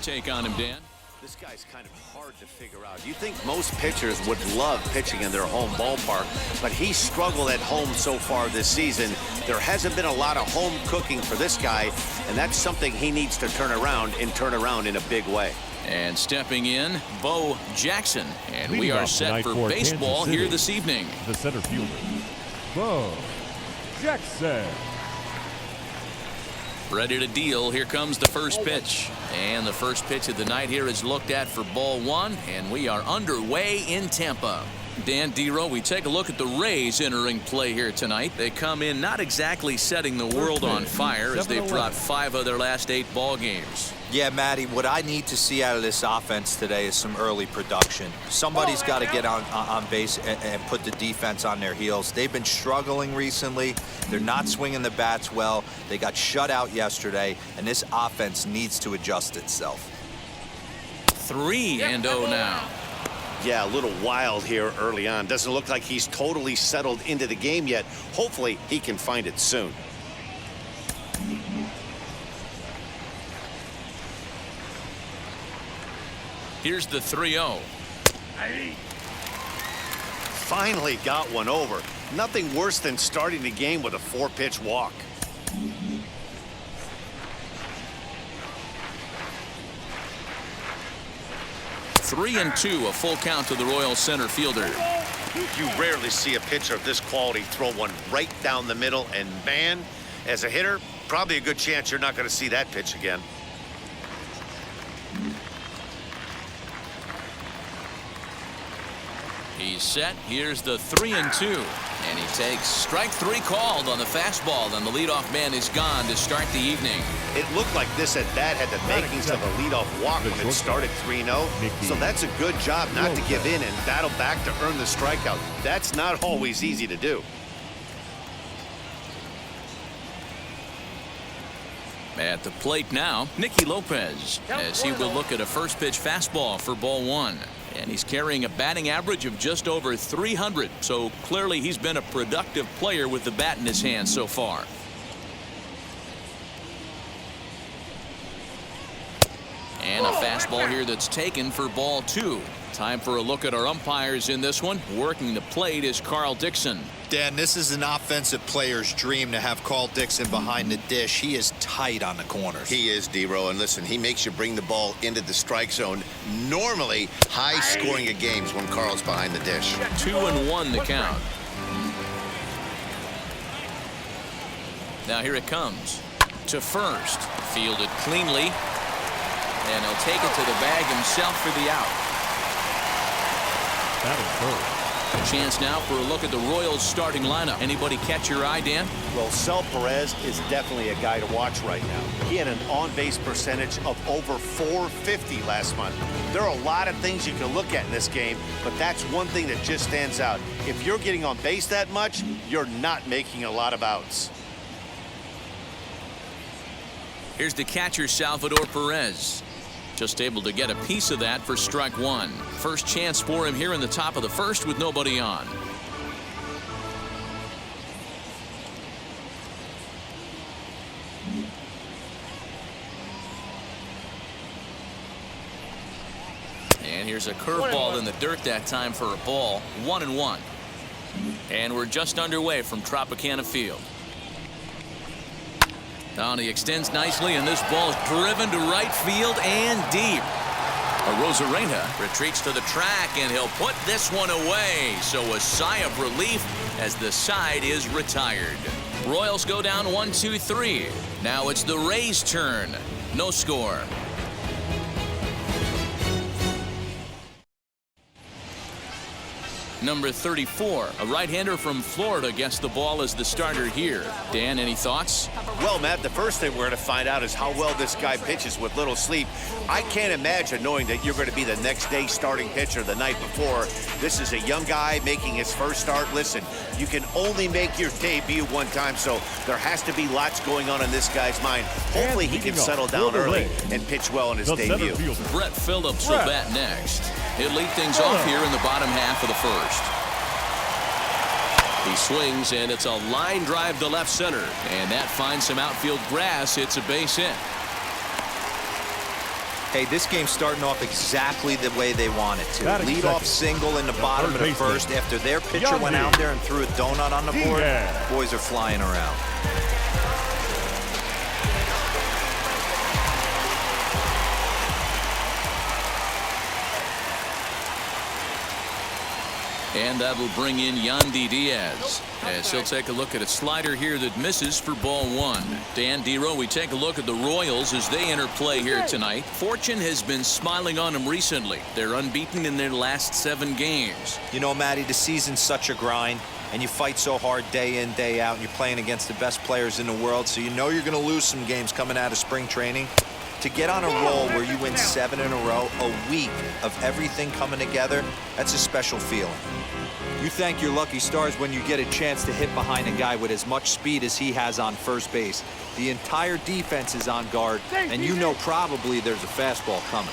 take on him, Dan? This guy's kind of hard to figure out. You think most pitchers would love pitching in their home ballpark, but he's struggled at home so far this season. There hasn't been a lot of home cooking for this guy, and that's something he needs to turn around in a big way. And stepping in, Bo Jackson. And we are set for baseball here this evening. The center fielder, Bo Jackson. Ready to deal. Here comes the first pitch. And the first pitch of the night here is looked at for ball one. And we are underway in Tampa. Dan Dero, we take a look at the Rays entering play here tonight. They come in not exactly setting the world on fire as they've dropped 5 of their last 8 ball games. Yeah, Matty, what I need to see out of this offense today is some early production. Somebody's got to get on base and put the defense on their heels. They've been struggling recently. They're not swinging the bats well. They got shut out yesterday, and this offense needs to adjust itself. 3-0 now. Yeah, a little wild here early on. Doesn't look like he's totally settled into the game yet. Hopefully, he can find it soon. Here's the 3-0. Finally got one over. Nothing worse than starting the game with a 4-pitch walk. Three and 2, a full count to the Royals center fielder. You rarely see a pitcher of this quality throw one right down the middle, and man, as a hitter, probably a good chance you're not going to see that pitch again. He's set. Here's the 3-2. And he takes strike 3 called on the fastball, and the leadoff man is gone to start the evening. It looked like this at bat had the makings of a leadoff walk when it started 3-0. So that's a good job not to give in and battle back to earn the strikeout. That's not always easy to do. At the plate now, Nicky Lopez, as he will look at a first pitch fastball for ball 1. And he's carrying a batting average of just over 300. So clearly he's been a productive player with the bat in his hand so far. And a fastball here that's taken for ball 2. Time for a look at our umpires in this one. Working the plate is Carl Dixon. Dan, this is an offensive player's dream to have Carl Dixon behind the dish. He is tight on the corners. He is, Dero, and listen, he makes you bring the ball into the strike zone. Normally, high scoring of games when Carl's behind the dish. 2-1 the count. Now here it comes. To first. Fielded cleanly. And he'll take it to the bag himself for the out. That'll hurt. A chance now for a look at the Royals starting lineup. Anybody catch your eye, Dan? Well, Sel Perez is definitely a guy to watch right now. He had an on-base percentage of over .450 last month. There are a lot of things you can look at in this game, but that's one thing that just stands out. If you're getting on base that much, you're not making a lot of outs. Here's the catcher, Salvador Perez. Just able to get a piece of that for strike 1. First chance for him here in the top of the first with nobody on. And here's a curveball in the dirt that time for a ball. 1-1. And we're just underway from Tropicana Field. Now he extends nicely, and this ball is driven to right field and deep. Arozarena retreats to the track, and he'll put this one away. So a sigh of relief as the side is retired. Royals go down 1-2-3. Now it's the Rays' turn. No score. Number 34, a right-hander from Florida, gets the ball as the starter here. Dan, any thoughts? Well, Matt, the first thing we're going to find out is how well this guy pitches with little sleep. I can't imagine knowing that you're going to be the next day starting pitcher the night before. This is a young guy making his first start. Listen, you can only make your debut one time, so there has to be lots going on in this guy's mind. Hopefully he can settle down early and pitch well in his debut. Brett Phillips will bat next. He'll lead things off here in the bottom half of the first. He swings, and it's a line drive to left center. And that finds some outfield grass. It's a base hit. Hey, this game's starting off exactly the way they want it to. Batting Lead off second. single in the bottom of the first after their pitcher went out there and threw a donut on the board. Boys are flying around. And that'll bring in Yandy Diaz as he'll take a look at a slider here that misses for ball one. Dan Dero, we take a look at the Royals as they enter play here tonight. Fortune has been smiling on them recently. They're unbeaten in their last 7 games. You know, Matty, the season's such a grind, and you fight so hard day in, day out, and you're playing against the best players in the world, so you know you're going to lose some games coming out of spring training. To get on a roll where you win 7 in a row, a week of everything coming together, that's a special feeling. You thank your lucky stars when you get a chance to hit behind a guy with as much speed as he has on first base. The entire defense is on guard, and you know probably there's a fastball coming.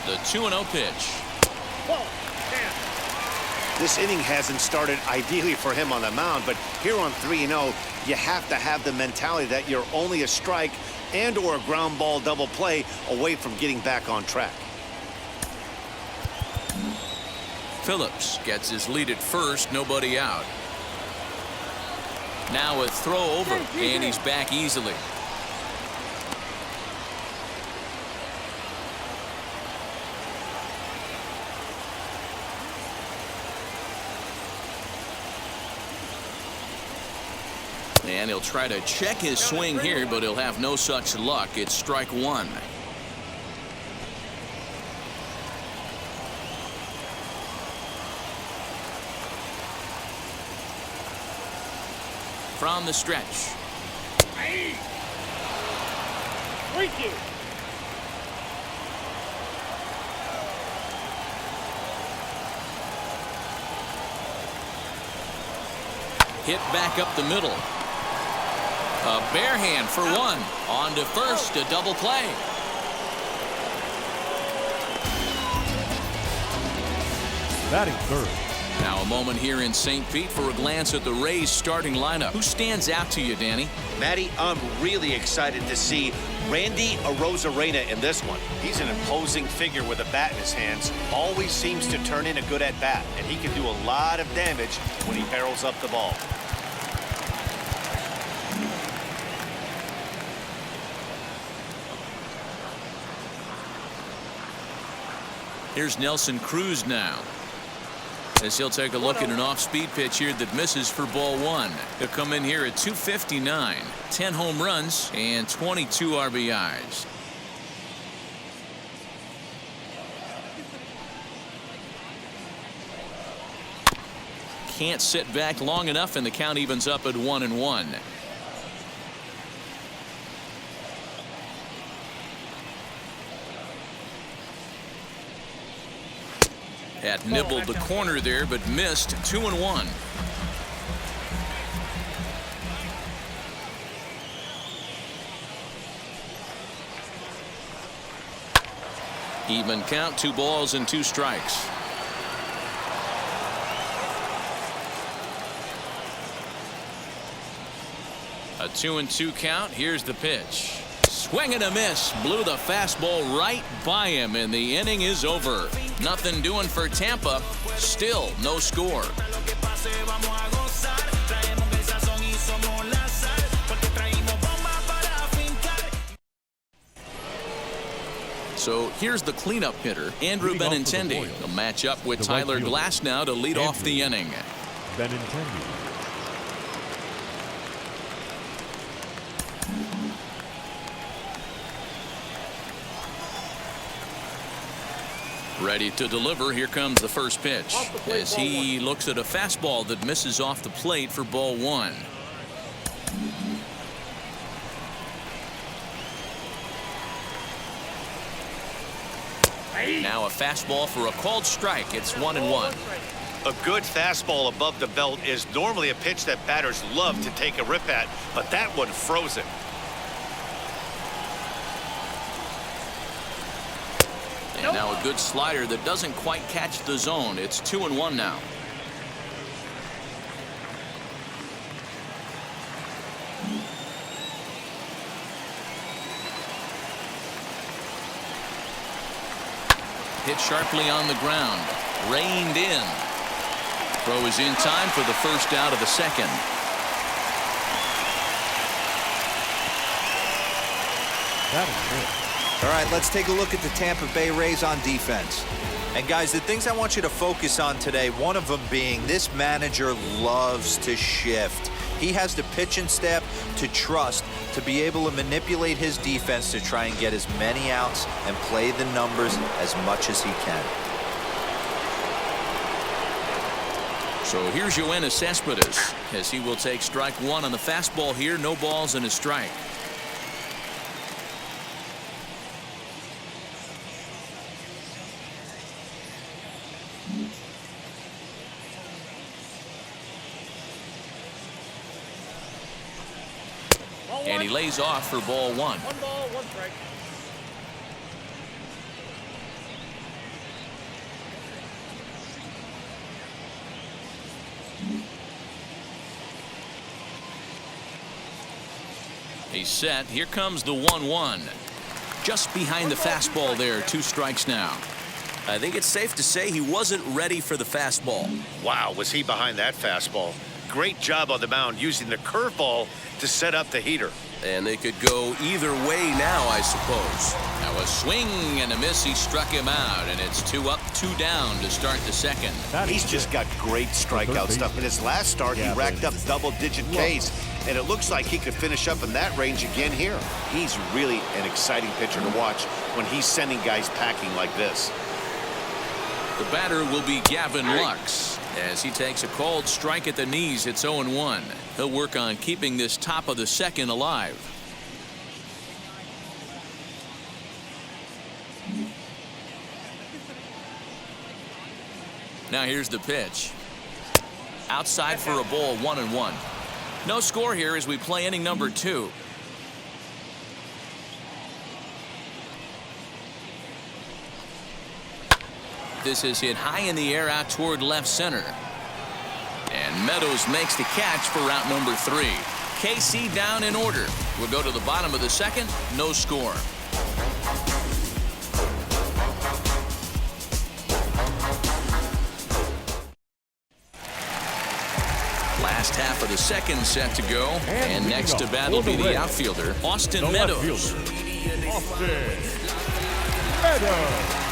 The 2-0 pitch. This inning hasn't started ideally for him on the mound, but here on 3-0, you have to have the mentality that you're only a strike and or a ground ball double play away from getting back on track. Phillips gets his lead at first, nobody out. Now a throw over, and he's back easily. And he'll try to check his swing here, but he'll have no such luck. It's strike one. From the stretch. Thank you. Hit back up the middle. A bare hand for one. On to first, a double play. Batting third. Now a moment here in St. Pete for a glance at the Rays starting lineup. Who stands out to you, Danny? Matty, I'm really excited to see Randy Arozarena in this one. He's an imposing figure with a bat in his hands. Always seems to turn in a good at-bat, and he can do a lot of damage when he barrels up the ball. Here's Nelson Cruz now, as he'll take a look at an off-speed pitch here that misses for ball one. He'll come in here at 259, 10 home runs, and 22 RBIs. Can't sit back long enough, and the count evens up at 1-1. Had nibbled the corner there, but missed. 2-1. Even count, 2 balls and 2 strikes. A 2-2 count. Here's the pitch. Swing and a miss. Blew the fastball right by him, and the inning is over. Nothing doing for Tampa. Still no score. So here's the cleanup hitter, Andrew Benintendi. He'll match up with Tyler Glass now to lead off the inning. Benintendi. Ready to deliver. Here comes the first pitch as he looks at a fastball that misses off the plate for ball one. Now a fastball for a called strike. It's 1-1. A good fastball above the belt is normally a pitch that batters love to take a rip at, but that one froze him. And now a good slider that doesn't quite catch the zone. It's 2-1 now. Hit sharply on the ground. Reined in. Throw is in time for the first out of the second. That is good. All right, let's take a look at the Tampa Bay Rays on defense. And guys, the things I want you to focus on today, one of them being this manager loves to shift. He has the pitching staff to trust to be able to manipulate his defense to try and get as many outs and play the numbers as much as he can. So here's Yoenis Cespedes as he will take strike one on the fastball here. No balls and a strike. And he lays off for ball one. 1 ball, 1 strike. He's set. Here comes the 1-1. Just behind the fastball there. 2 strikes now. I think it's safe to say he wasn't ready for the fastball. Wow, was he behind that fastball? Great job on the mound using the curveball to set up the heater. And they could go either way now, I suppose. Now a swing and a miss. He struck him out, and it's 2 up, 2 down to start the second. He's just got great strikeout stuff. In his last start, he racked up double-digit Ks, and it looks like he could finish up in that range again here. He's really an exciting pitcher to watch when he's sending guys packing like this. The batter will be Gavin Lux as he takes a called strike at the knees. It's 0-1. He'll work on keeping this top of the second alive. Now here's the pitch. Outside for a ball, 1-1. No score here as we play inning number 2. This is hit high in the air out toward left center. And Meadows makes the catch for route number 3. KC down in order. We'll go to the bottom of the second. No score. Last half of the second set to go. And next to bat will be the outfielder, Austin Meadows. Austin Meadows.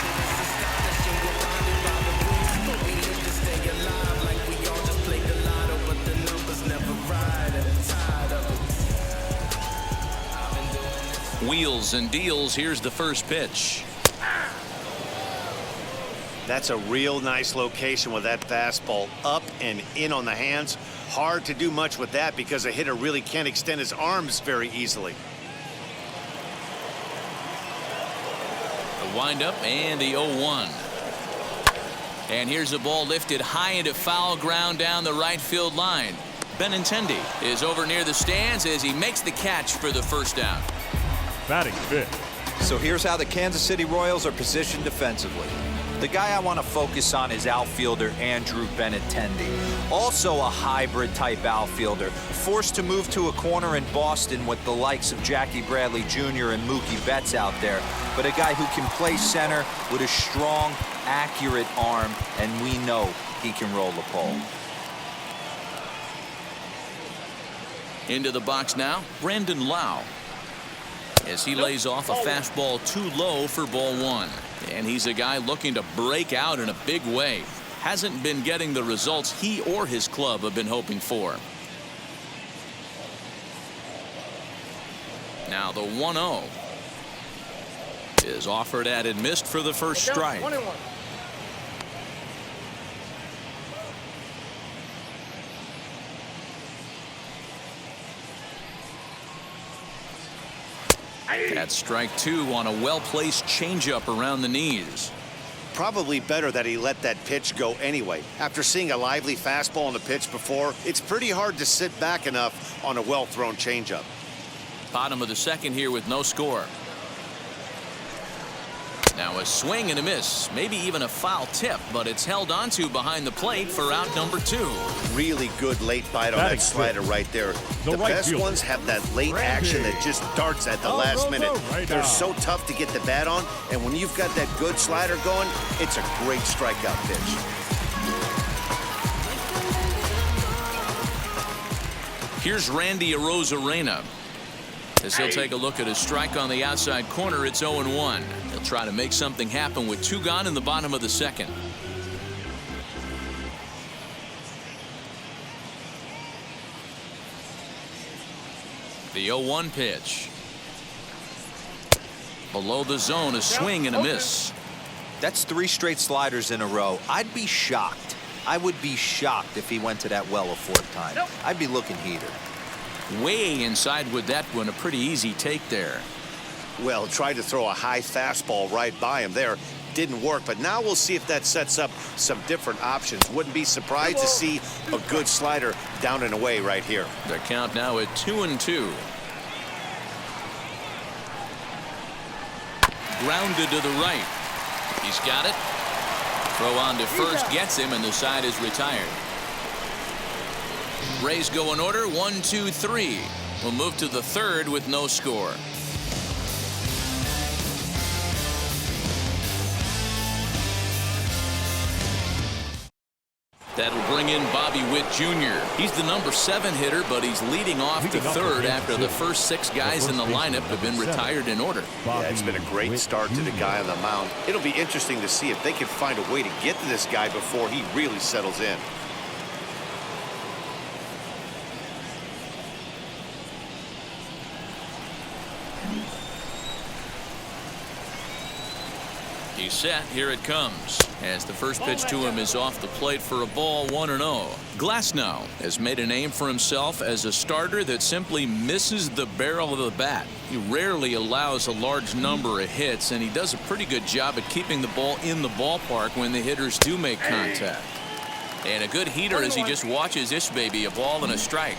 Wheels and deals. Here's the first pitch. That's a real nice location with that fastball up and in on the hands. Hard to do much with that because a hitter really can't extend his arms very easily. The windup and the 0-1. And here's a ball lifted high into foul ground down the right field line. Benintendi is over near the stands as he makes the catch for the first down. Batting fifth. So here's how the Kansas City Royals are positioned defensively. The guy I want to focus on is outfielder Andrew Benintendi. Also a hybrid type outfielder, forced to move to a corner in Boston with the likes of Jackie Bradley Jr. and Mookie Betts out there, but a guy who can play center with a strong, accurate arm, and we know he can roll the pole. Into the box now, Brandon Lau, as he lays off a fastball too low for ball 1. And he's a guy looking to break out in a big way. Hasn't been getting the results he or his club have been hoping for. Now the 1-0 is offered at and missed for the first strike. 1-1. That's strike 2 on a well-placed changeup around the knees. Probably better that he let that pitch go anyway. After seeing a lively fastball on the pitch before, it's pretty hard to sit back enough on a well-thrown changeup. Bottom of the second here with no score. Now a swing and a miss, maybe even a foul tip, but it's held onto behind the plate for out number 2. Really good late bite on that slider right there. The best ones have that late action that just darts at the last minute. They're so tough to get the bat on, and when you've got that good slider going, it's a great strikeout pitch. Here's Randy Arozarena. As he'll take a look at his strike on the outside corner, it's 0-1. He'll try to make something happen with 2 gone in the bottom of the second. The 0-1 pitch. Below the zone, a swing and a miss. That's 3 straight sliders in a row. I'd be shocked. I would be shocked if he went to that well a 4th time. I'd be looking heater. Way inside with that one, a pretty easy take there. Well, tried to throw a high fastball right by him there. Didn't work, but now we'll see if that sets up some different options. Wouldn't be surprised to see a good slider down and away right here. The count now at 2-2. Grounded to the right. He's got it. Throw on to first gets him, and the side is retired. Rays go in order, 1-2-3. We'll move to the 3rd with no score. That'll bring in Bobby Witt Jr. He's the number 7 hitter, but he's leading off to 3rd after the first 6 guys in the lineup have been retired in order. Yeah, it's been a great start to the guy on the mound. It'll be interesting to see if they can find a way to get to this guy before he really settles in. He's set. Here it comes. As the first pitch to him is off the plate for a ball, 1-0. Glasnow has made a name for himself as a starter that simply misses the barrel of the bat. He rarely allows a large number of hits, and he does a pretty good job at keeping the ball in the ballpark when the hitters do make contact. And a good heater as he just watches this baby, a ball and a strike.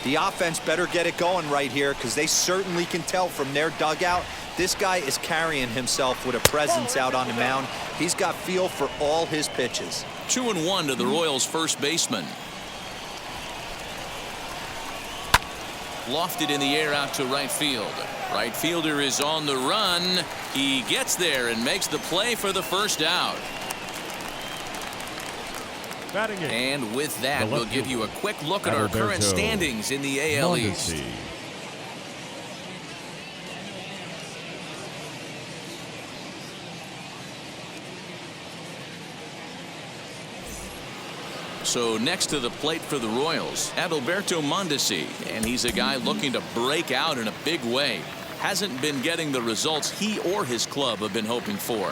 The offense better get it going right here, because they certainly can tell from their dugout this guy is carrying himself with a presence out on the mound. He's got feel for all his pitches. 2-1 to the Royals' first baseman. Lofted in the air out to right field. Right fielder is on the run. He gets there and makes the play for the first out. And with that, we'll give you a quick look at our current standings in the AL East. So next to the plate for the Royals, Adalberto Mondesi, and he's a guy looking to break out in a big way. Hasn't been getting the results he or his club have been hoping for.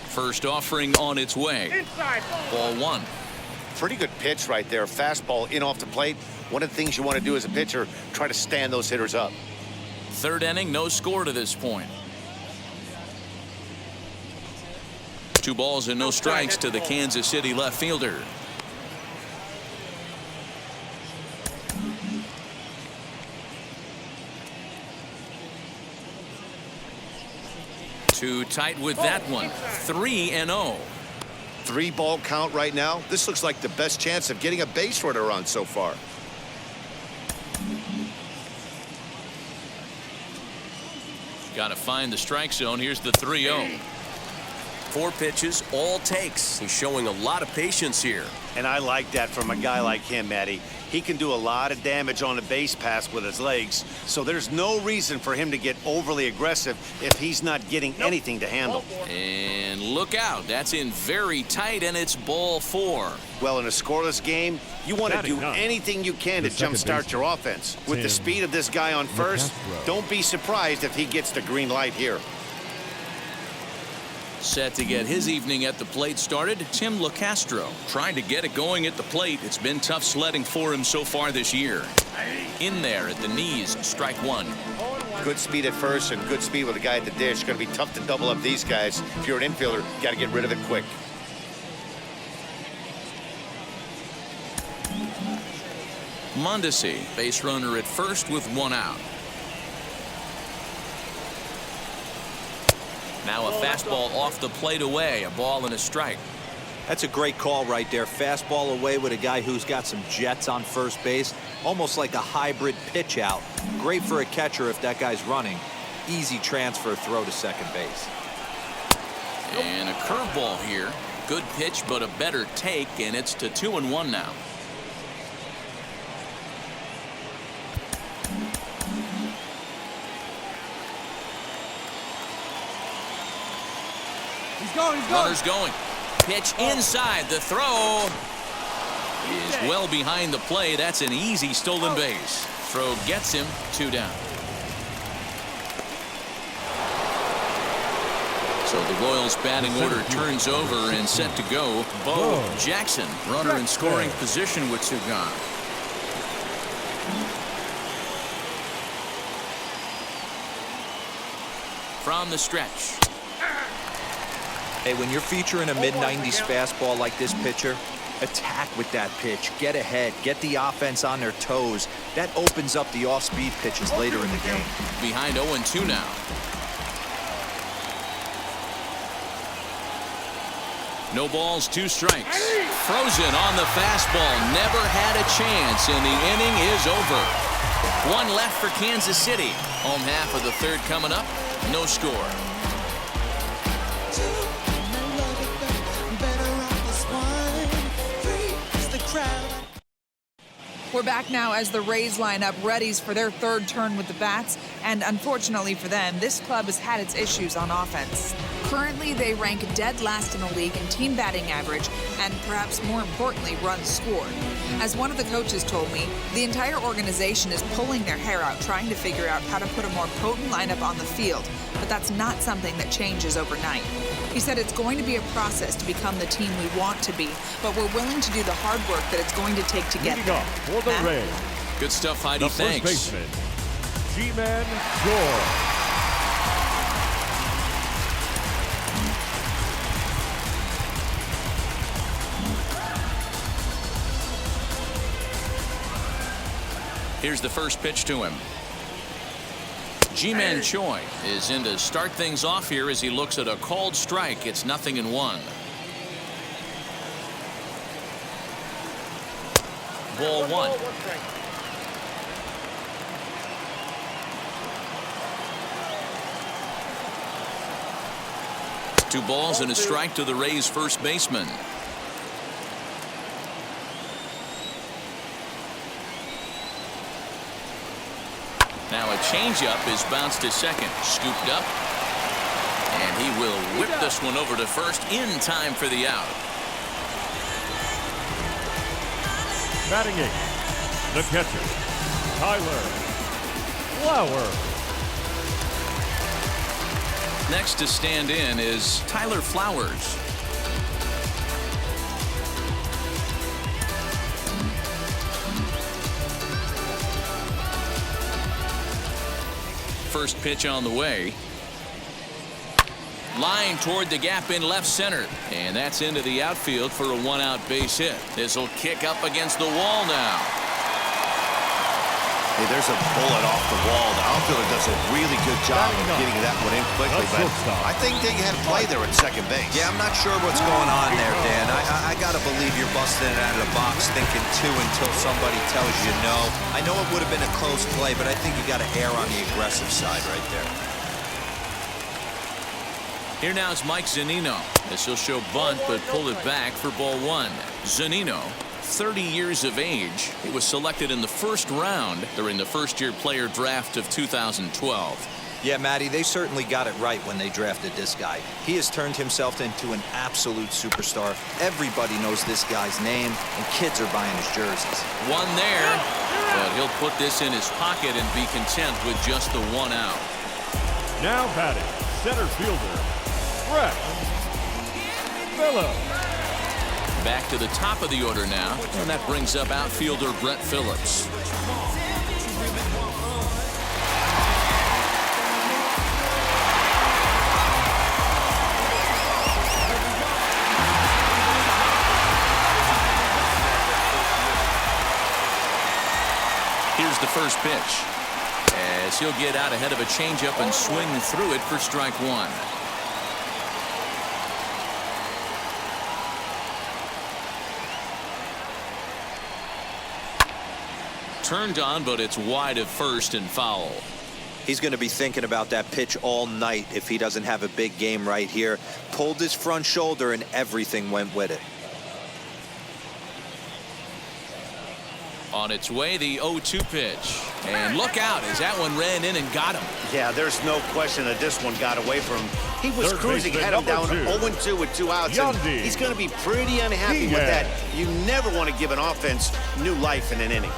First offering on its way. Ball 1. Pretty good pitch right there. Fastball in off the plate. One of the things you want to do as a pitcher, try to stand those hitters up. 3rd inning, no score to this point. 2 balls and no strikes to the Kansas City left fielder. Too tight with that one. 3-0. 3-ball count right now. This looks like the best chance of getting a base runner on so far. Got to find the strike zone. Here's the 3-0. 4 pitches, all takes. He's showing a lot of patience here. And I like that from a guy like him, Matty. He can do a lot of damage on a base pass with his legs, so there's no reason for him to get overly aggressive if he's not getting anything to handle. And look out. That's in very tight, and it's ball 4. Well, in a scoreless game, you want to do anything you can to jumpstart your offense. With the speed of this guy on first, don't be surprised if he gets the green light here. Set to get his evening at the plate started, Tim LaCastro. Trying to get it going at the plate. It's been tough sledding for him so far this year. In there at the knees, strike 1. Good speed at first and good speed with a guy at the dish. Going to be tough to double up these guys. If you're an infielder, got to get rid of it quick. Mondesi, base runner at first with 1 out. Now a fastball off the plate away, a ball and a strike. That's a great call right there. Fastball away with a guy who's got some jets on first base. Almost like a hybrid pitch out. Great for a catcher if that guy's running. Easy transfer throw to second base. And a curveball here. Good pitch, but a better take, and it's to 2-1 now. He's going. Runner's going. Pitch inside. The throw is well behind the play. That's an easy stolen base. Throw gets him 2 down. So the Royals batting order turns over and set to go. Bo Jackson, runner in scoring position with 2 gone. From the stretch. Hey, when you're featuring a mid-90s fastball like this pitcher, attack with that pitch. Get ahead. Get the offense on their toes. That opens up the off-speed pitches later in the game. Behind 0-2 now. No balls, 2 strikes. Frozen on the fastball. Never had a chance, and the inning is over. 1 left for Kansas City. Home half of the 3rd coming up. No score. We're back now as the Rays line up readies for their 3rd turn with the bats, and unfortunately for them, this club has had its issues on offense. Currently, they rank dead last in the league in team batting average and perhaps more importantly, runs scored. As one of the coaches told me, the entire organization is pulling their hair out trying to figure out how to put a more potent lineup on the field, but that's not something that changes overnight. He said it's going to be a process to become the team we want to be, but we're willing to do the hard work that it's going to take to get there. For the Rays, Good stuff, Heidi. the first Thanks. baseman, G-Man George. Here's the first pitch to him. Ji-Man Choi is in to start things off here as he looks at a called strike. It's 0-1. Ball 1. Two balls and a strike to the Rays' first baseman. Now a changeup is bounced to second, scooped up, and he will whip this one over to first in time for the out. Batting 8th, the catcher, Tyler Flowers. Next to stand in is Tyler Flowers. First pitch on the way. Line toward the gap in left center. And that's into the outfield for a 1-out base hit. This will kick up against the wall now. Hey, there's a bullet off the wall. The outfielder does a really good job of getting that one in quickly, but I think they had a play there at second base. Yeah, I'm not sure what's going on there, Dan. I got to believe you're busting it out of the box thinking 2 until somebody tells you no. I know it would have been a close play, but I think you got to err on the aggressive side right there. Here now is Mike Zunino. This will show bunt, but pull it back for ball 1. Zunino, 30 years of age. He was selected in the first round during the first-year player draft of 2012. Yeah, Matty, they certainly got it right when they drafted this guy. He has turned himself into an absolute superstar. Everybody knows this guy's name, and kids are buying his jerseys. One there, but he'll put this in his pocket and be content with just the 1 out. Now batting, center fielder, Brett Phillips. Back to the top of the order now, and that brings up outfielder Brett Phillips. Here's the first pitch, as he'll get out ahead of a changeup and swing through it for strike 1. turned on, but it's wide of first and foul. He's going to be thinking about that pitch all night if he doesn't have a big game right here. Pulled his front shoulder and everything went with it. On its way, the 0-2 pitch. And look out as that one ran in and got him. Yeah, there's no question that this one got away from him. He was Third cruising, baseman had him down number 0-2 with 2 outs. And Yandy. he's going to be pretty unhappy with that. You never want to give an offense new life in an inning.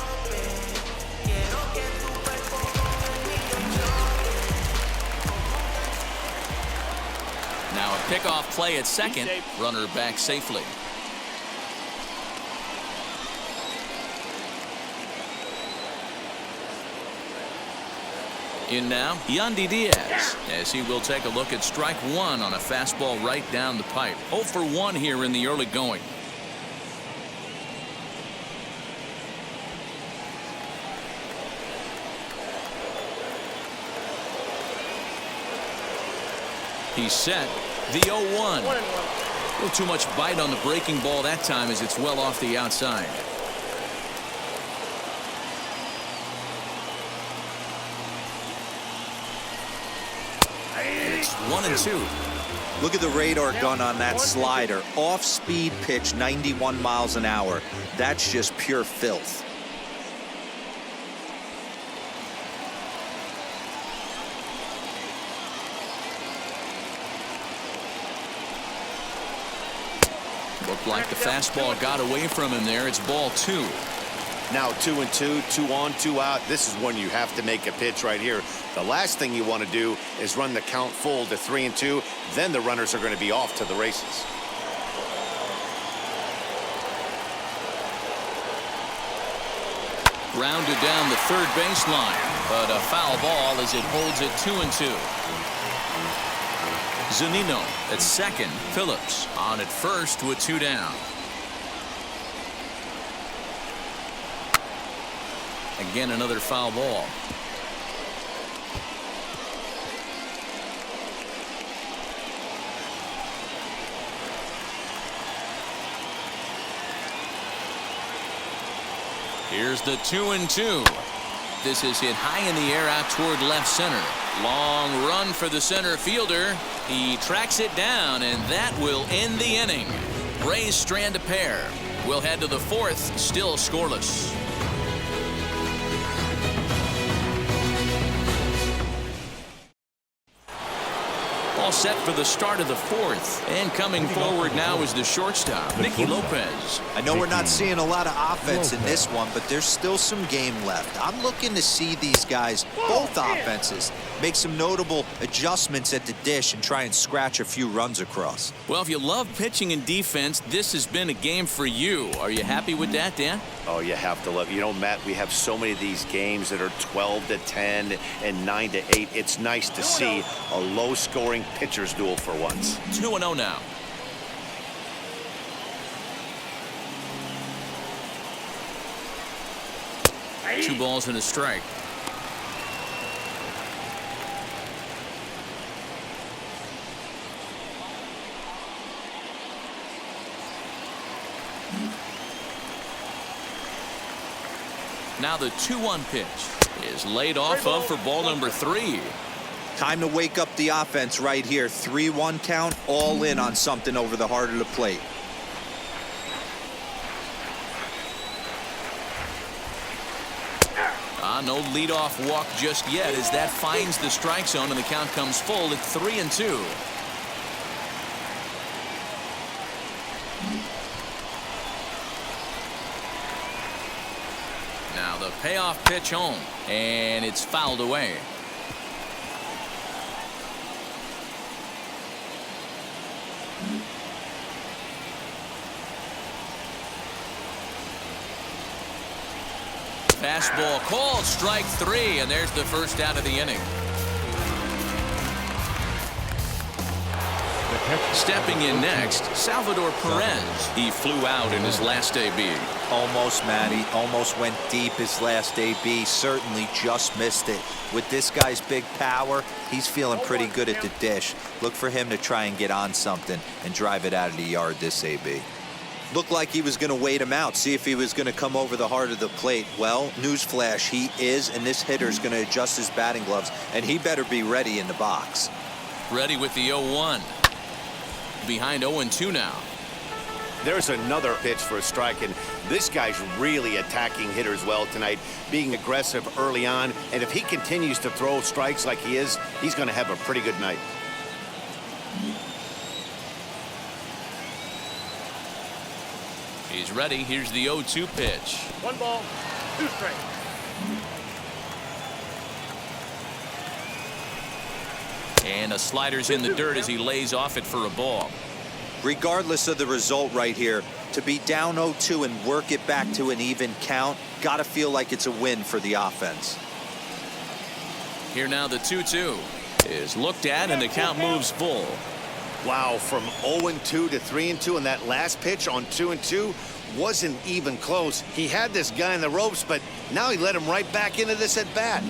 Now a pickoff play at second. Runner back safely. In now, Yandy Diaz, as he will take a look at strike one on a fastball right down the pipe. 0 for 1 here in the early going. He's set. The 0-1. A little too much bite on the breaking ball that time as it's well off the outside. It's 1-2. Look at the radar gun on that slider. Off-speed pitch, 91 miles an hour. That's just pure filth. Looked like the fastball got away from him there. It's ball 2. Now 2-2, 2 on, 2 out. This is when you have to make a pitch right here. The last thing you want to do is run the count full to 3-2. Then the runners are going to be off to the races. Rounded down the third baseline, but a foul ball as it holds it 2-2. Zunino at second. Phillips on at first with 2 down. Again, another foul ball. Here's the 2-2. This is hit high in the air out toward left center. Long run for the center fielder. He tracks it down, and that will end the inning. Rays strand a pair. We'll head to the 4th, still scoreless. All set for the start of the 4th. And coming forward now is the shortstop, Nicky Lopez. I know we're not seeing a lot of offense in this one, but there's still some game left. I'm looking to see these guys, both offenses, make some notable adjustments at the dish and try and scratch a few runs across. Well, if you love pitching and defense, this has been a game for you. Are you happy with that, Dan? Oh, you have to love. You know, Matt, we have so many of these games that are 12-10 and 9-8. It's nice to see a low-scoring pitcher's duel for once. 2-0 now. Two balls and a strike. Now the 2-1 pitch is laid off of for ball number 3. Time to wake up the offense right here. 3-1 count, all in on something over the heart of the plate. No leadoff walk just yet as that finds the strike zone and the count comes full at 3-2. Now the payoff pitch home, and it's fouled away. Fastball called, strike 3, and there's the first out of the inning. Stepping in next, Salvador Perez. He flew out in his last AB. Almost, Matty. Almost went deep his last AB. Certainly just missed it. With this guy's big power, he's feeling pretty good at the dish. Look for him to try and get on something and drive it out of the yard this AB. Looked like he was going to wait him out, see if he was going to come over the heart of the plate. Well, newsflash, he is, and this hitter's going to adjust his batting gloves, and he better be ready in the box. Ready with the 0-1. Behind 0-2 now. There's another pitch for a strike, and this guy's really attacking hitters well tonight, being aggressive early on, and if he continues to throw strikes like he is, he's going to have a pretty good night. He's ready. Here's the 0-2 pitch. 1 ball, 2 strikes. And a slider's in the dirt as he lays off it for a ball. Regardless of the result right here, to be down 0-2 and work it back to an even count, got to feel like it's a win for the offense. Here now the 2-2 is looked at, and the count moves full. Wow, from 0-2 to 3-2, and that last pitch on 2-2 wasn't even close. He had this guy in the ropes, but now he let him right back into this at bat.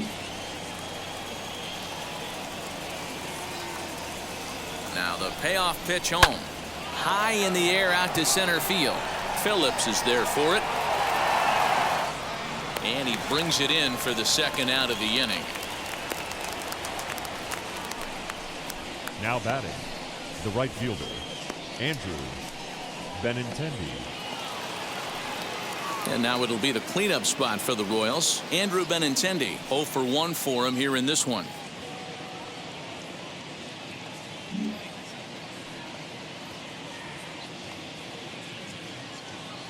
Now the payoff pitch home. High in the air out to center field. Phillips is there for it. And he brings it in for the second out of the inning. Now batting, the right fielder, Andrew Benintendi. And now it'll be the cleanup spot for the Royals. Andrew Benintendi, 0 for 1 for him here in this one.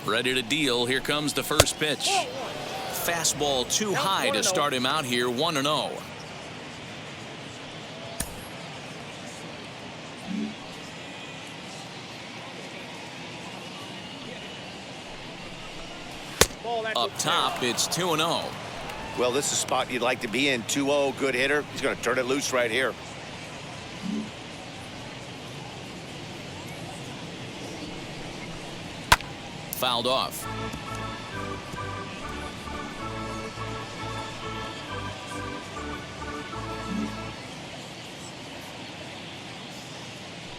Ready to deal. Here comes the first pitch. Fastball too high to start him out here, 1-0. Up top, it's 2-0. Well, this is a spot you'd like to be in. 2-0, good hitter. He's going to turn it loose right here. Fouled off.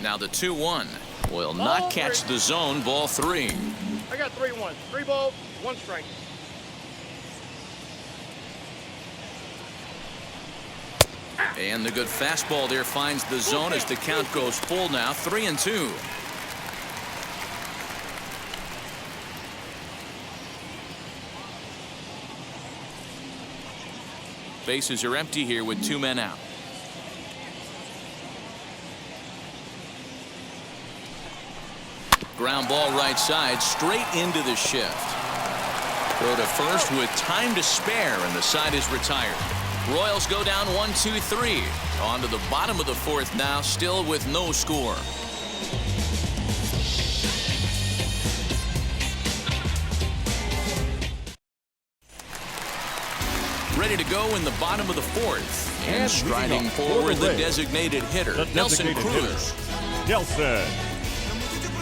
Now the 2-1 will not catch the zone. Ball 3. I got 3-1. 3 balls, 1 strike. And the good fastball there finds the zone as the count goes full now. 3-2. Bases are empty here with 2 men out. Ground ball right side, straight into the shift. Throw to first with time to spare, and the side is retired. Royals go down 1-2-3. On to the bottom of the 4th now, still with no score. Ready to go in the bottom of the 4th. And striding forward, the designated hitter, Nelson Cruz. Nelson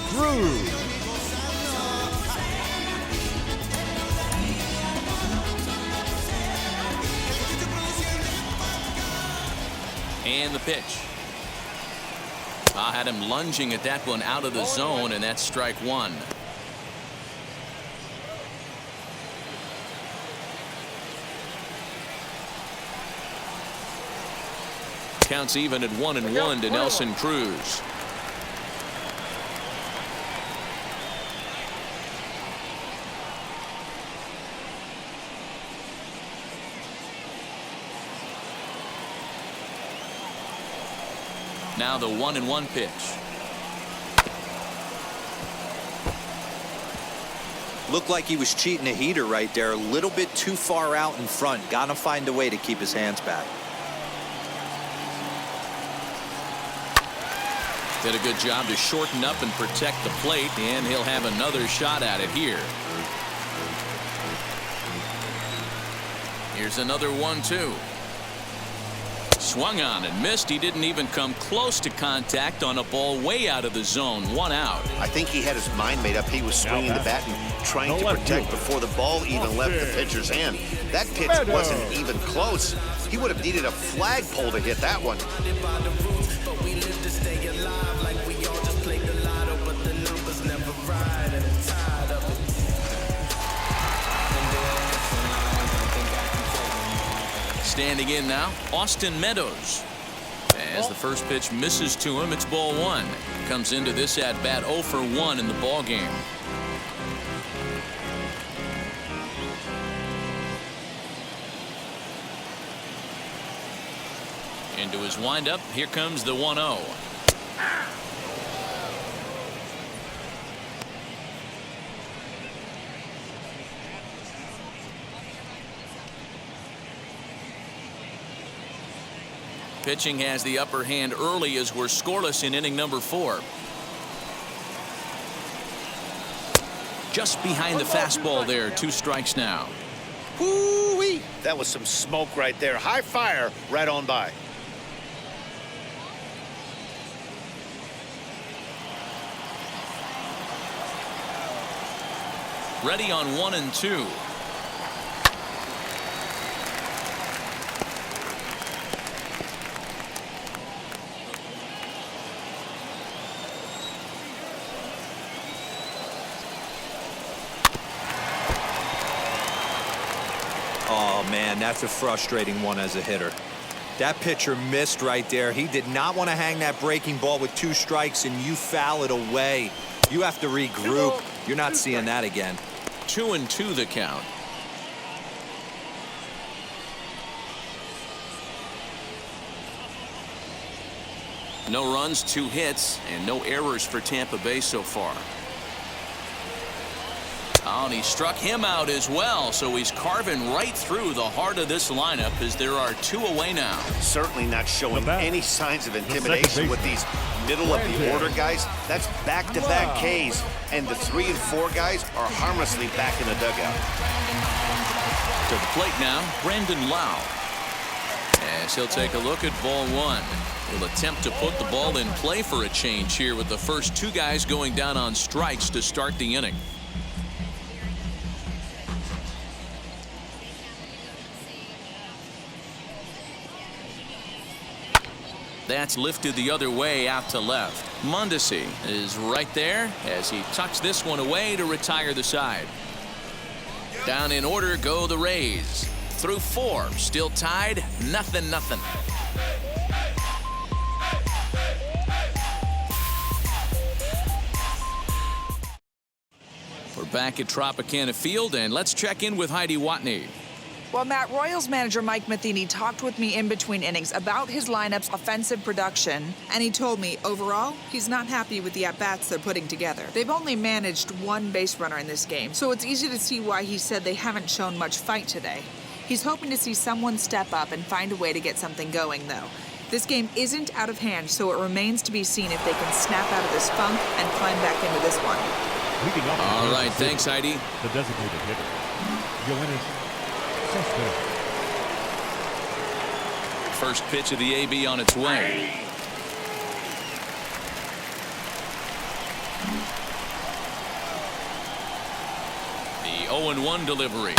Cruz. And the pitch. I had him lunging at that one out of the zone, and that's strike 1. Counts even at 1-1 to Nelson Cruz. Now the 1-1 pitch. Looked like he was cheating a heater right there. A little bit too far out in front. Got to find a way to keep his hands back. Did a good job to shorten up and protect the plate, and he'll have another shot at it here. Here's another 1-2. Swung on and missed. He didn't even come close to contact on a ball way out of the zone. 1 out. I think he had his mind made up. He was swinging the bat and trying to protect before the ball even left the pitcher's hand. That pitch wasn't even close. He would have needed a flagpole to hit that one. Stay alive like we all just played the lotto, but the numbers never ride. Standing in now, Austin Meadows. As the first pitch misses to him, it's ball one. Comes into this at bat 0 for 1 in the ball game. Into his windup, here comes the 1-0. Pitching has the upper hand early as we're scoreless in inning number 4. Just behind the fastball there, 2 strikes now. Woo-wee! That was some smoke right there. High fire right on by. Ready on 1 and 2. Oh, man, that's a frustrating one as a hitter. That pitcher missed right there. He did not want to hang that breaking ball with 2 strikes, and you foul it away. You have to regroup. You're not seeing that again. 2 and 2 the count. No runs, 2 hits, and no errors for Tampa Bay so far. Oh, and he struck him out as well, so he's carving right through the heart of this lineup as there are 2 away now. Certainly not showing any signs of intimidation with these middle of the order guys. That's back-to-back Ks, and the 3 and 4 guys are harmlessly back in the dugout. To the plate now, Brandon Lau. As he'll take a look at ball 1. He'll attempt to put the ball in play for a change here with the first 2 guys going down on strikes to start the inning. That's lifted the other way out to left. Mondesi is right there as he tucks this one away to retire the side. Down in order go the Rays. Through 4, still tied, 0-0. We're back at Tropicana Field, and let's check in with Heidi Watney. Well, Matt, Royals manager Mike Matheny talked with me in between innings about his lineup's offensive production, and he told me, overall, he's not happy with the at-bats they're putting together. They've only managed 1 base runner in this game, so it's easy to see why he said they haven't shown much fight today. He's hoping to see someone step up and find a way to get something going, though. This game isn't out of hand, so it remains to be seen if they can snap out of this funk and climb back into this one. All right, thanks, Heidi. The designated hitter, Yoenis Cespedes. First pitch of the AB on its way. The 0-1 delivery.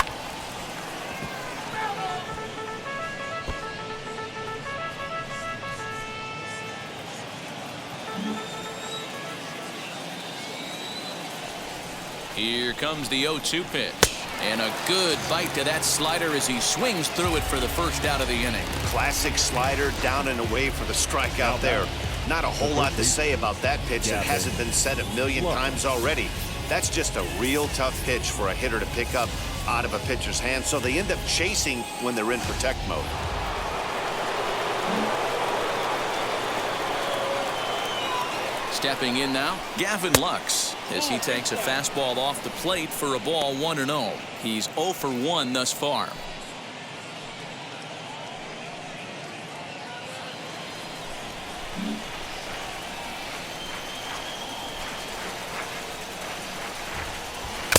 Here comes the 0-2 pitch. And a good bite to that slider as he swings through it for the first out of the inning. Classic slider down and away for the strikeout there. Not a whole lot to say about that pitch. It hasn't been said a million times already. That's just a real tough pitch for a hitter to pick up out of a pitcher's hand. So they end up chasing when they're in protect mode. Stepping in now, Gavin Lux, as he takes a fastball off the plate for a ball 1-0. He's 0 for 1 thus far.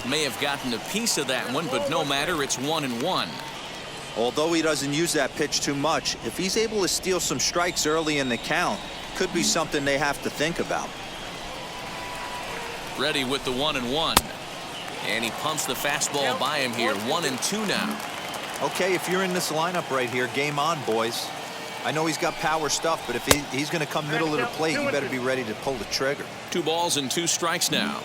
May have gotten a piece of that one, but no matter, it's 1-1. Although he doesn't use that pitch too much, if he's able to steal some strikes early in the count, could be something they have to think about. Ready with the 1-1. And he pumps the fastball by him here. 1-2 now. Okay, if you're in this lineup right here, game on, boys. I know he's got power stuff, but if he's going to come middle of the plate, you better be ready to pull the trigger. 2 balls and 2 strikes now.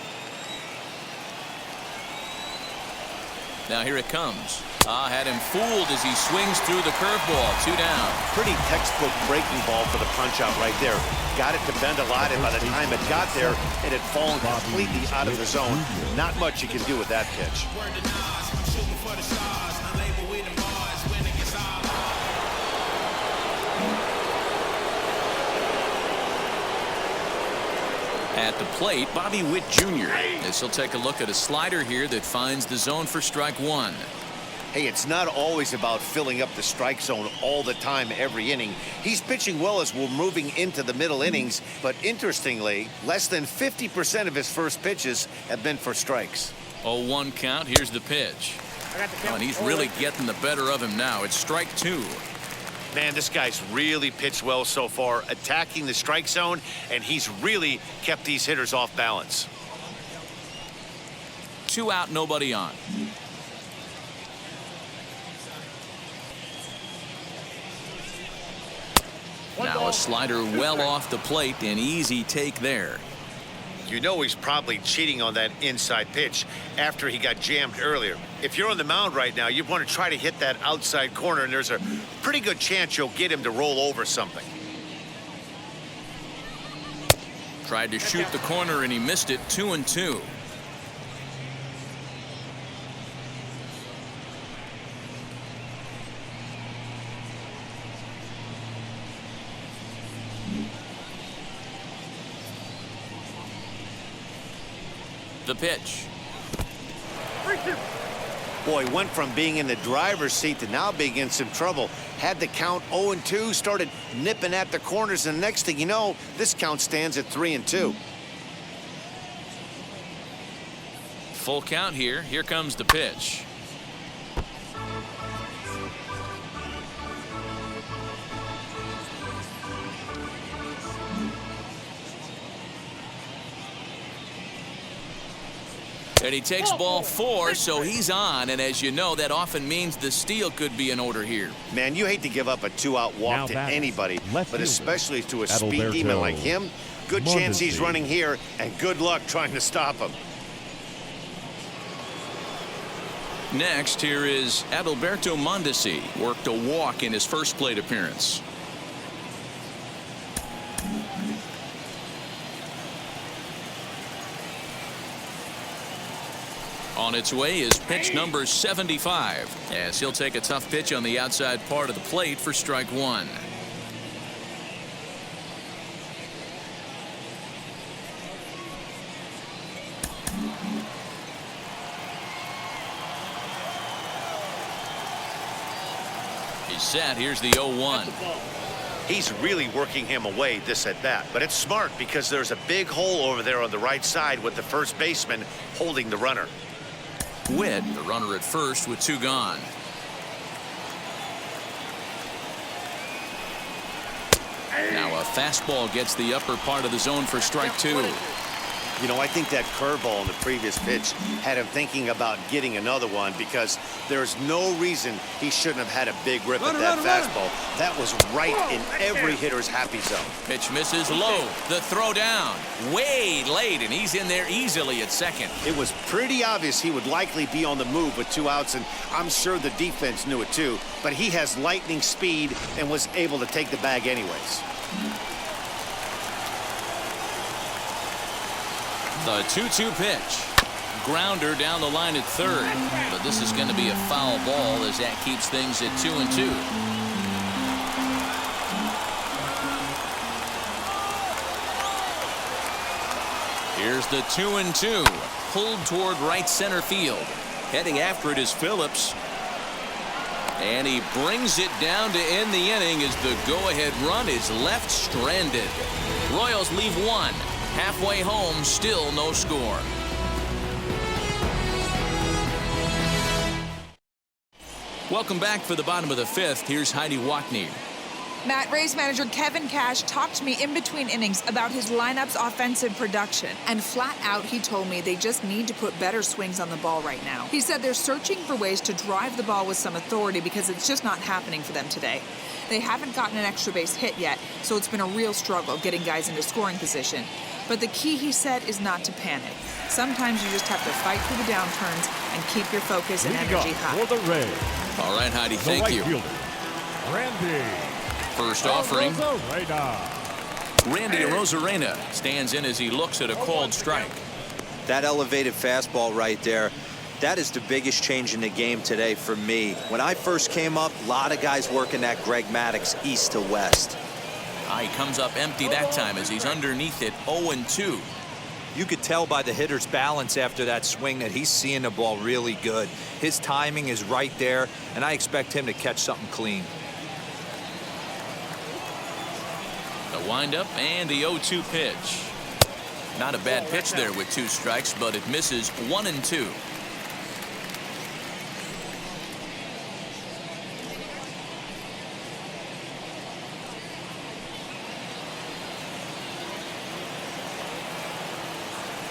Now here it comes. Had him fooled as he swings through the curveball. 2 down. Pretty textbook breaking ball for the punch-out right there. Got it to bend a lot, and by the time it got there, it had fallen completely out of the zone. Not much you can do with that pitch. At the plate, Bobby Witt Jr. As he'll take a look at a slider here that finds the zone for strike 1. Hey, it's not always about filling up the strike zone all the time, every inning. He's pitching well as we're moving into the middle innings, but interestingly, less than 50% of his first pitches have been for strikes. 0-1 count. Here's the pitch. Oh, and he's really getting the better of him now. It's strike 2. Man, this guy's really pitched well so far, attacking the strike zone, and he's really kept these hitters off balance. 2 out, nobody on. Now a slider well off the plate, an easy take there. You know he's probably cheating on that inside pitch after he got jammed earlier. If you're on the mound right now, you want to try to hit that outside corner, and there's a pretty good chance you'll get him to roll over something. Tried to shoot the corner, and he missed it. 2-2. The pitch. Boy, went from being in the driver's seat to now being in some trouble. Had the count 0-2, started nipping at the corners, and next thing you know, this count stands at 3-2. Full count here. Here comes the pitch. And he takes ball 4, so he's on. And as you know, that often means the steal could be in order here. Man, you hate to give up a 2-out walk to anybody, but especially to a speed demon like him. Good chance he's running here, and good luck trying to stop him. Next, here is Adalberto Mondesi. Worked a walk in his first plate appearance. On its way is pitch number 75, as he'll take a tough pitch on the outside part of the plate for strike 1. He's set. Here's the 0-1. He's really working him away this at bat, but it's smart because there's a big hole over there on the right side with the first baseman holding the runner. Witt, the runner at first with 2 gone. Now a fastball gets the upper part of the zone for strike 2. You know, I think that curveball in the previous pitch had him thinking about getting another one because there's no reason he shouldn't have had a big rip at that fastball. That was right in every hitter's happy zone. Pitch misses low. The throw down. Way late, and he's in there easily at second. It was pretty obvious he would likely be on the move with 2 outs, and I'm sure the defense knew it too. But he has lightning speed and was able to take the bag anyways. The 2-2 pitch. Grounder down the line at third. But this is going to be a foul ball as that keeps things at 2-2. Here's the 2-2. Pulled toward right center field. Heading after it is Phillips. And he brings it down to end the inning as the go-ahead run is left stranded. Royals leave 1. Halfway home, still no score. Welcome back for the bottom of the 5th. Here's Heidi Wackney. Matt, Rays manager Kevin Cash talked to me in between innings about his lineup's offensive production. And flat out, he told me they just need to put better swings on the ball right now. He said they're searching for ways to drive the ball with some authority because it's just not happening for them today. They haven't gotten an extra base hit yet, so it's been a real struggle getting guys into scoring position. But the key, he said, is not to panic. Sometimes you just have to fight through the downturns and keep your focus and Leading energy off high. for the Rays, All right, Heidi, the thank right you. fielder, Randy First offering. Arozarena. Randy Arozarena stands in as he looks at a called strike. That elevated fastball right there, that is the biggest change in the game today for me. When I first came up, a lot of guys working that Greg Maddux east to west. He comes up empty that time as he's underneath it 0-2. You could tell by the hitter's balance after that swing that he's seeing the ball really good. His timing is right there, and I expect him to catch something clean. The windup and the 0-2 pitch. Not a bad pitch there with 2 strikes, but it misses 1-2.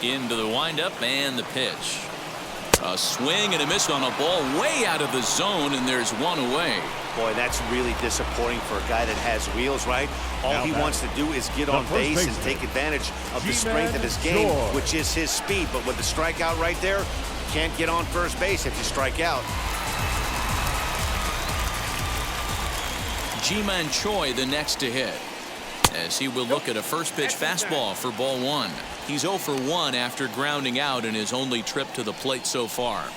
Into the windup and the pitch. A swing and a miss on a ball way out of the zone, and there's one away. Boy, that's really disappointing for a guy that has wheels, right? All he wants to do is get on base and take advantage of the strength of his game, which is his speed. But with the strikeout right there, you can't get on first base if you strike out. Ji-Man Choi the next to hit, as he will look at a first pitch fastball for ball 1. He's 0 for 1 after grounding out in his only trip to the plate so far.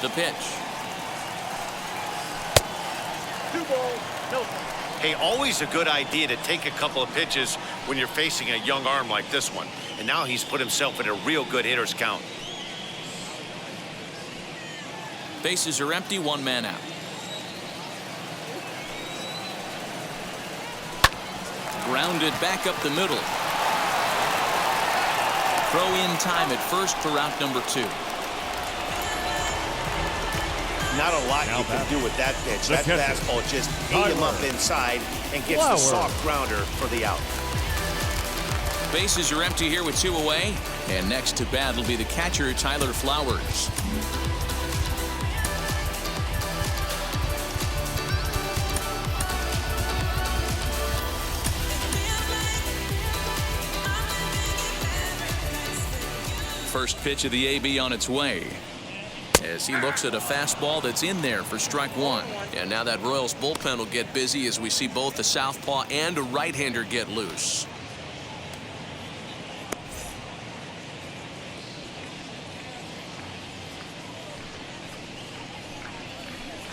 The pitch. 2 balls, no. Hey, always a good idea to take a couple of pitches when you're facing a young arm like this one. And now he's put himself in a real good hitter's count. Bases are empty, 1 man out. Grounded back up the middle. Throw in time at first for out number 2. Not a lot you can do with that pitch. That fastball just ate him up inside and gets the soft grounder for the out. Bases are empty here with 2 away. And next to bat will be the catcher, Tyler Flowers. First pitch of the AB on its way, as he looks at a fastball that's in there for strike 1. And now that Royals bullpen will get busy as we see both a southpaw and a right-hander get loose.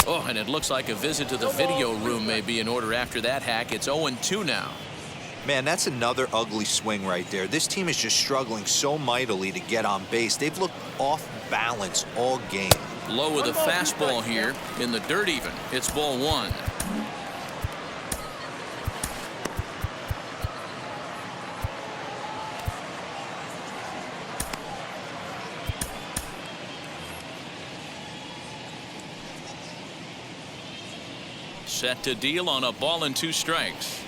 Oh, and it looks like a visit to the video room may be in order after that hack. It's 0-2 now. Man, that's another ugly swing right there. This team is just struggling so mightily to get on base. They've looked off balance all game. Low with a fastball here in the dirt even. It's ball 1. Set to deal on a ball and 2 strikes.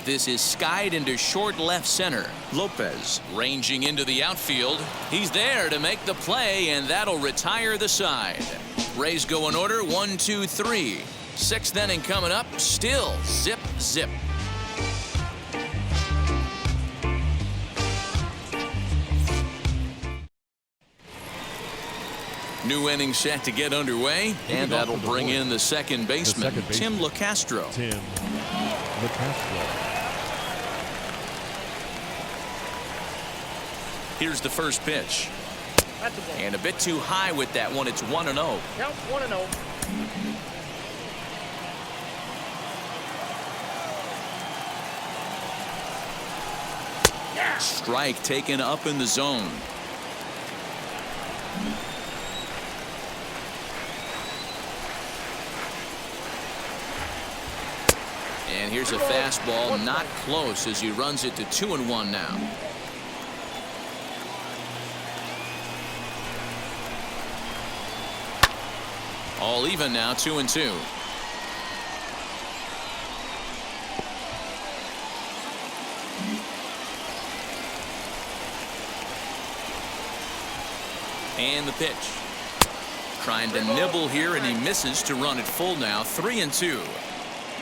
This is skied into short left center. Lopez ranging into the outfield. He's there to make the play, and that'll retire the side. Rays go in order 1, 2, 3. 6th inning coming up. Still zip, zip. New inning set to get underway, and that'll bring in the second baseman, Tim LeCastro. Tim LeCastro. Here's the first pitch. That's a ball. And a bit too high with that one. It's 1-0. Count 1-0. Strike taken up in the zone. And here's a fastball, not close, as he runs it to 2-1 now. All even now, 2-2. And the pitch. Trying to nibble here, and he misses to run it full now, 3-2.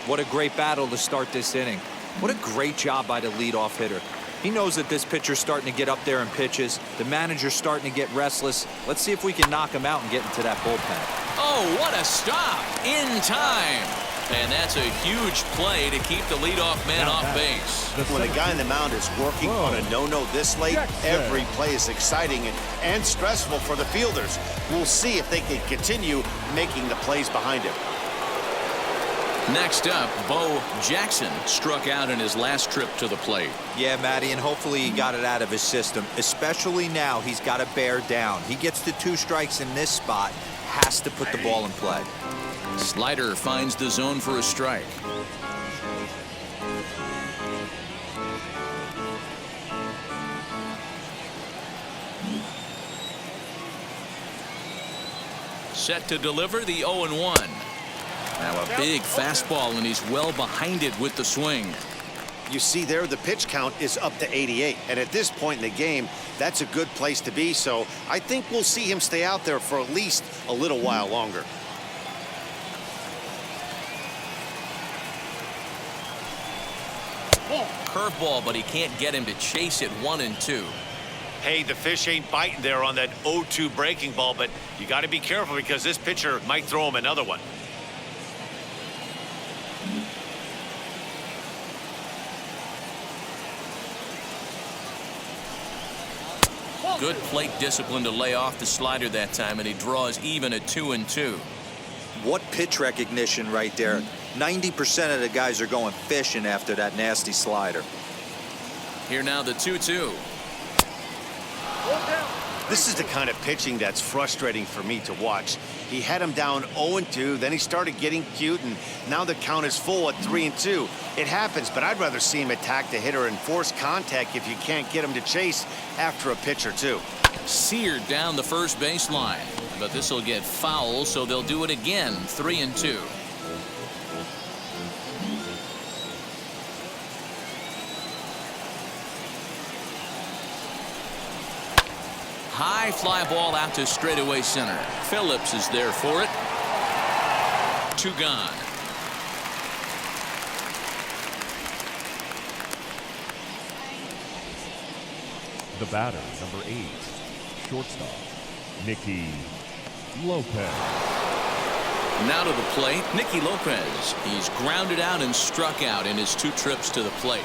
What a great battle to start this inning. What a great job by the leadoff hitter. He knows that this pitcher's starting to get up there in pitches. The manager's starting to get restless. Let's see if we can knock him out and get into that bullpen. Oh, what a stop in time. And that's a huge play to keep the leadoff man off base. When a guy on the mound is working on a no-no this late, every play is exciting and stressful for the fielders. We'll see if they can continue making the plays behind him. Next up, Bo Jackson struck out in his last trip to the plate. Yeah, Matty, and hopefully he got it out of his system. Especially now, he's got to bear down. He gets the 2 strikes in this spot, has to put the ball in play. Slider finds the zone for a strike. Set to deliver the 0-1. Now a big fastball, and he's well behind it with the swing. You see there, the pitch count is up to 88. And at this point in the game, that's a good place to be. So I think we'll see him stay out there for at least a little while longer. Curveball, but he can't get him to chase it 1-2. Hey, the fish ain't biting there on that 0-2 breaking ball, but you got to be careful because this pitcher might throw him another one. Good plate discipline to lay off the slider that time, and he draws even at 2-2. What pitch recognition right there. 90% of the guys are going fishing after that nasty slider. Here now the 2-2. This is the kind of pitching that's frustrating for me to watch. He had him down 0-2, then he started getting cute, and now the count is full at 3-2. It happens, but I'd rather see him attack the hitter and force contact if you can't get him to chase after a pitch or two. Seared down the first baseline, but this will get foul, so they'll do it again. 3-2. High fly ball out to straightaway center. Phillips is there for it. 2 gone. The batter, number 8, shortstop, Nicky Lopez. Now to the plate, Nicky Lopez. He's grounded out and struck out in his 2 trips to the plate.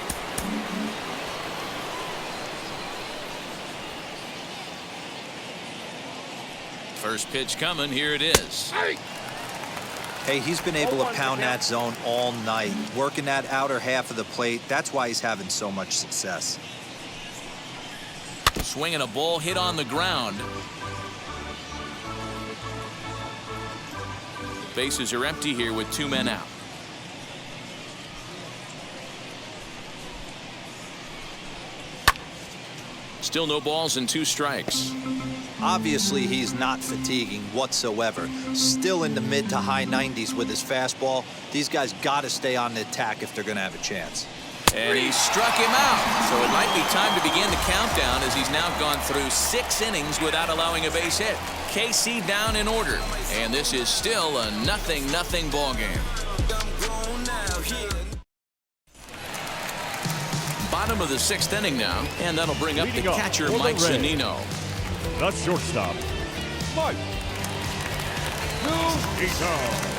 First pitch coming. Here it is. Hey, he's been able to pound that zone all night, working that outer half of the plate. That's why he's having so much success. Swinging a ball hit on the ground. Bases are empty here with 2 men out. Still no balls and 2 strikes. Obviously, he's not fatiguing whatsoever. Still in the mid to high 90s with his fastball. These guys got to stay on the attack if they're going to have a chance. And he struck him out. So it might be time to begin the countdown as he's now gone through 6 innings without allowing a base hit. KC down in order. And this is still a 0-0 ball game. Bottom of the 6th inning now, and that'll bring up the catcher, Mike Zunino. The shortstop, Mike Zunino.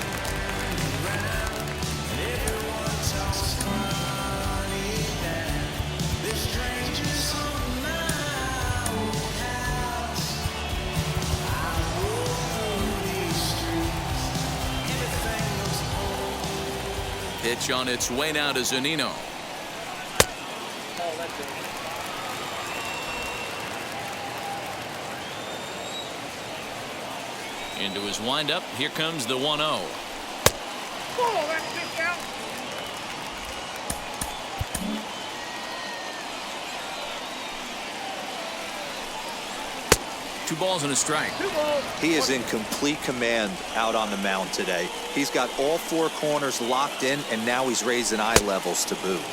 Pitch on its way now to Zunino. Into his windup. Here comes the 1-0. Oh, that's just out. Two balls and a strike. 2 balls. He is in complete command out on the mound today. He's got all 4 corners locked in, and now he's raising eye levels to boot.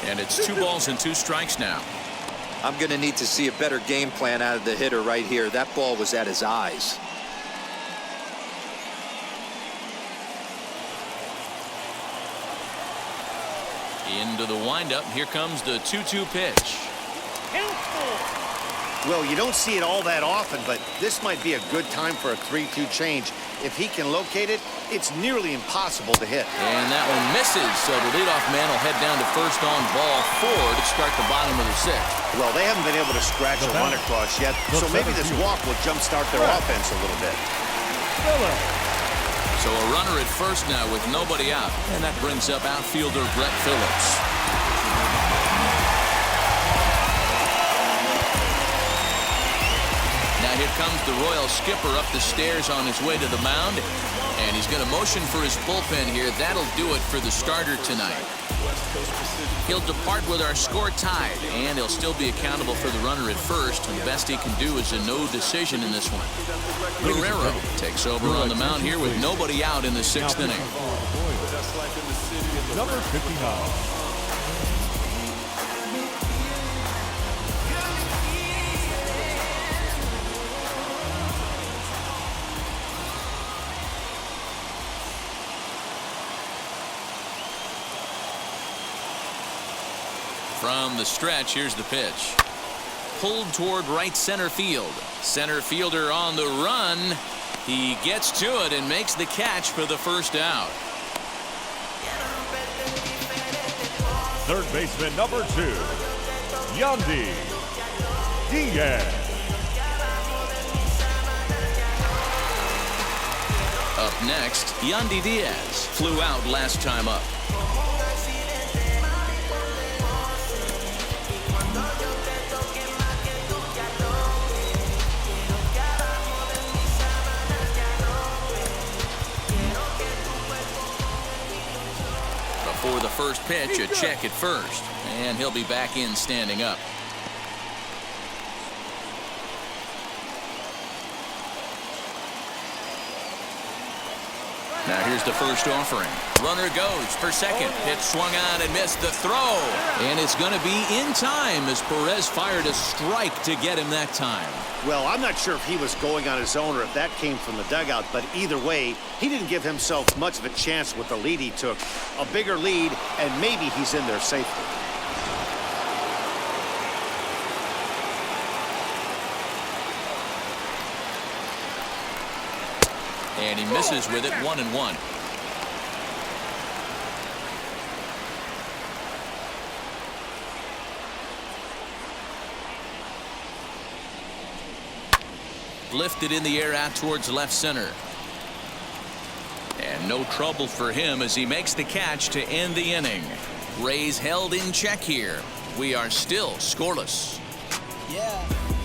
And it's 2 balls and 2 strikes now. I'm going to need to see a better game plan out of the hitter right here. That ball was at his eyes. Into the windup. Here comes the 2-2 pitch. Well, you don't see it all that often, but this might be a good time for a 3-2 change. If he can locate it, it's nearly impossible to hit. And that one misses, so the leadoff man will head down to first on ball 4 to start the bottom of the 6th. Well, they haven't been able to scratch a run across yet, so maybe this walk will jumpstart their offense a little bit. So a runner at first now with nobody out, and that brings up outfielder Brett Phillips. Now here comes the Royal skipper up the stairs on his way to the mound, and he's going to motion for his bullpen here. That'll do it for the starter tonight. He'll depart with our score tied, and he'll still be accountable for the runner at first, and the best he can do is a no decision in this one. Guerrero takes over on the mound here with nobody out in the 6th inning. Number 59. From the stretch, here's the pitch. Pulled toward right center field. Center fielder on the run. He gets to it and makes the catch for the first out. Third baseman number 2, Yandy Diaz. Up next, Yandy Diaz flew out last time up. For the first pitch, a check at first, and he'll be back in standing up. Now here's the first offering. Runner goes for second. Pitch swung on and missed the throw. And it's going to be in time as Perez fired a strike to get him that time. Well, I'm not sure if he was going on his own or if that came from the dugout, but either way, he didn't give himself much of a chance with the lead he took. A bigger lead, and maybe he's in there safely. And he misses with it, 1-1. Lifted in the air out towards left center. And no trouble for him as he makes the catch to end the inning. Rays held in check here. We are still scoreless. Yeah,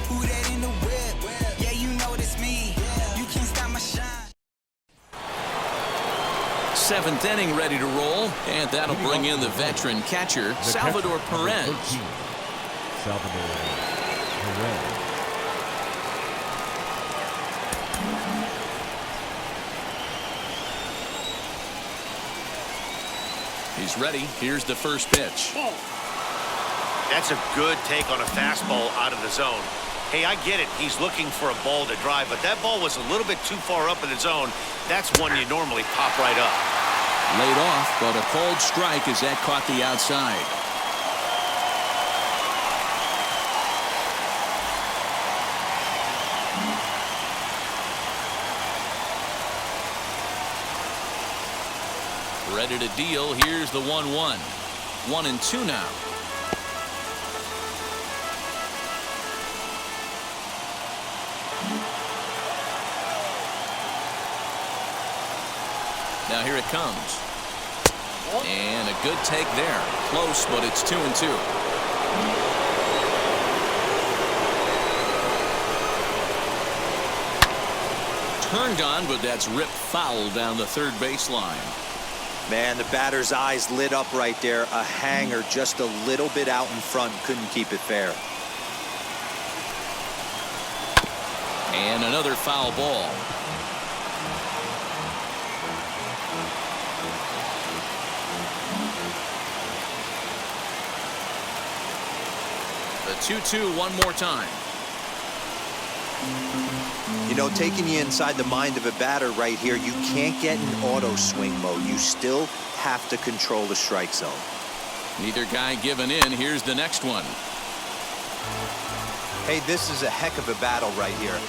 who that in the whip? Yeah, you know it's me. You can't stop my shine. 7th inning ready to roll, and that'll bring in the veteran catcher, Salvador Perez. Salvador Perez. He's ready. Here's the first pitch. That's a good take on a fastball out of the zone. Hey, I get it. He's looking for a ball to drive, but that ball was a little bit too far up in the zone. That's one you normally pop right up. Laid off, but a called strike as that caught the outside. Ready to deal. Here's the 1-1. 1-2 now. Now here it comes. And a good take there. Close, but it's 2-2. Turned on, but that's ripped foul down the third baseline. Man, the batter's eyes lit up right there. A hanger just a little bit out in front. Couldn't keep it fair. And another foul ball. The 2-2 one more time. You know, taking you inside the mind of a batter right here, you can't get in auto swing mode. You still have to control the strike zone. Neither guy giving in. Here's the next one. Hey, this is a heck of a battle right here.